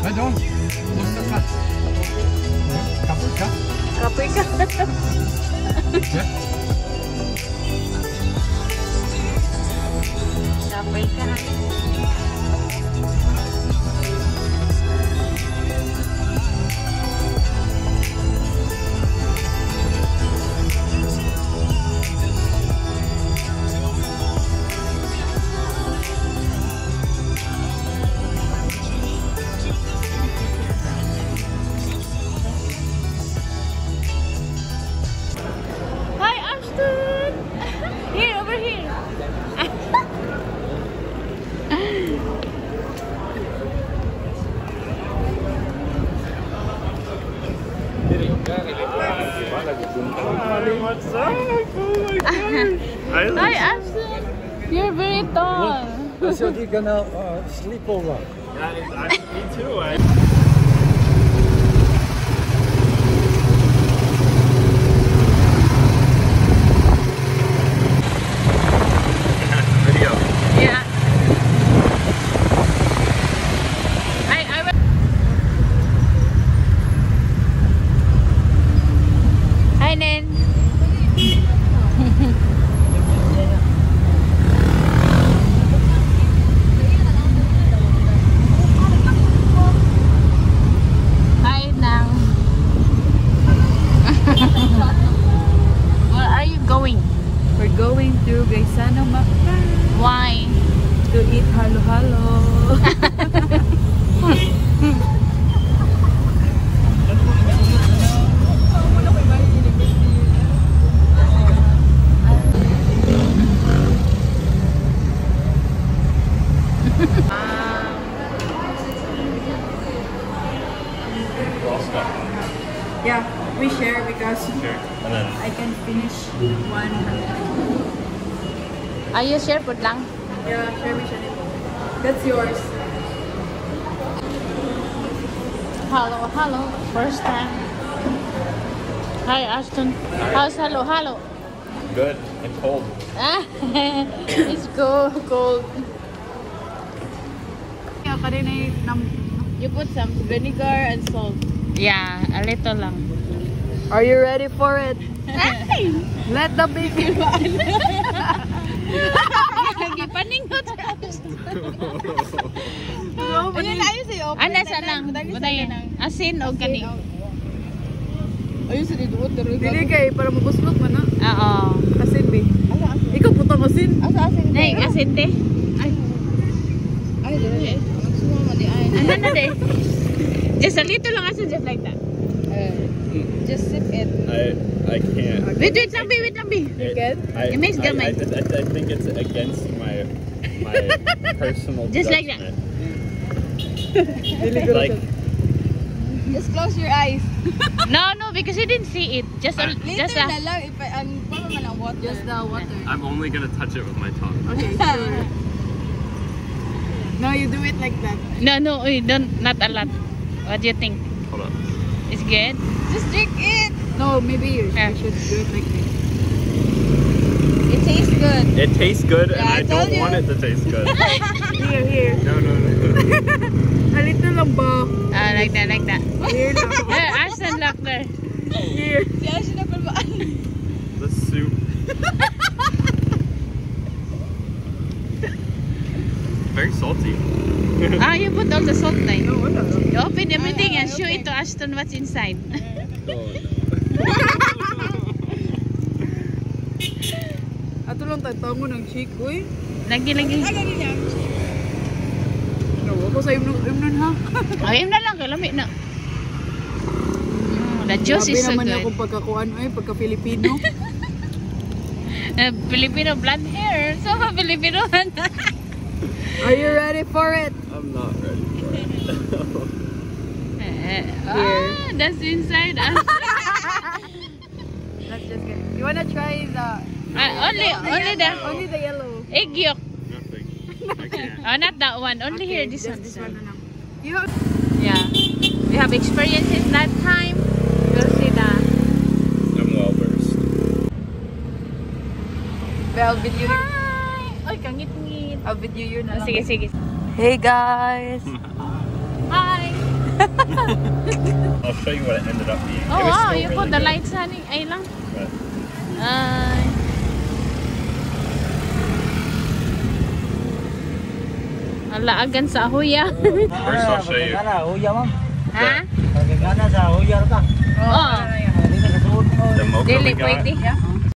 Nej, de måste fatt. Kapuka. Kapuka. Ja. Kapuka na. What's up? Oh my god! Hi, Ashton. You're very tall. So you're gonna sleep over? Yeah, me too. Video. Yeah. Hi, Nen. Hi, Nang. Where are you going? We're going to Gaisano Mactan Why? to eat halo-halo. Yeah, we share because I can finish one. Are you share food lang? Yeah, share we share. That's yours. Hello, hello. First time. Hi, Ashton. How's hello, hello? Good and cold. Ah, it's cold. Yeah, pa rin ay You put some vinegar and salt. Yeah, a little lang. Are you ready for it? Let the baby run. Gipaningot. Ayun na ayun sa'yo. Nasa lang. Butayin. Asin o kanin. Ayun sa dito. Dili kay para mabuslot man na. Oo. Asin be. Ikaw putang asin. Asin. Nay, asin te. Ay, dili. Sumama di ay. Ano na de? Just a little lang asin, just like that. Just sip it. I can't. Wait lang, be. It makes good, I think it's against my personal Just like that. judgment. Like Just close your eyes. No, because you didn't see it. Just a. Just na lang if water. Just the water. I'm only gonna touch it with my tongue. Okay, sure. No, you do it like that. No, don't. Not a lot. What do you think? Hold on. It's good. Just drink it. No, maybe you should do it like this. It tastes good. It tastes good, and Yeah, I don't want it to taste good. Here. No. A little lang ba? Like that. Here lang. There, Ashton, look there. Here. The soup. Very salty. You put all the salt there. No, wala lang. You open everything and show it to Ashton what's inside. Ato lang tayo mo ng chick, uy. Lagi. Nawa ko sa imnon ha. Ayun na lang, kalami na. The juice is so naman good. akong pagkakuan, ay pagka-Filipino. Filipino blonde hair. So, Filipino. Are you ready for it? I'm not ready for it. That's inside. Let's just get. You wanna try the? Only the yellow. egg yolk. Nothing. I can't. Oh, not that one. Only here. This one. This one na lang. You have. Yeah. We have experiences that time. We'll see that. I'm well versed. I'll video you. Hi! Ay, kangit-ngit. I'll video you na lang. Sige. Hey guys. Hi! I'll show you what it ended up being. Oh It was wow, still you really put the good, lights honey. Ay lang. but Ay. Alaagan sa huya. First, I'll show you. Huya, ma'am. Ha? Pagkagana sa huya ka. Oo. Hindi na kasuot mo. The mocha Dili we got. pwede.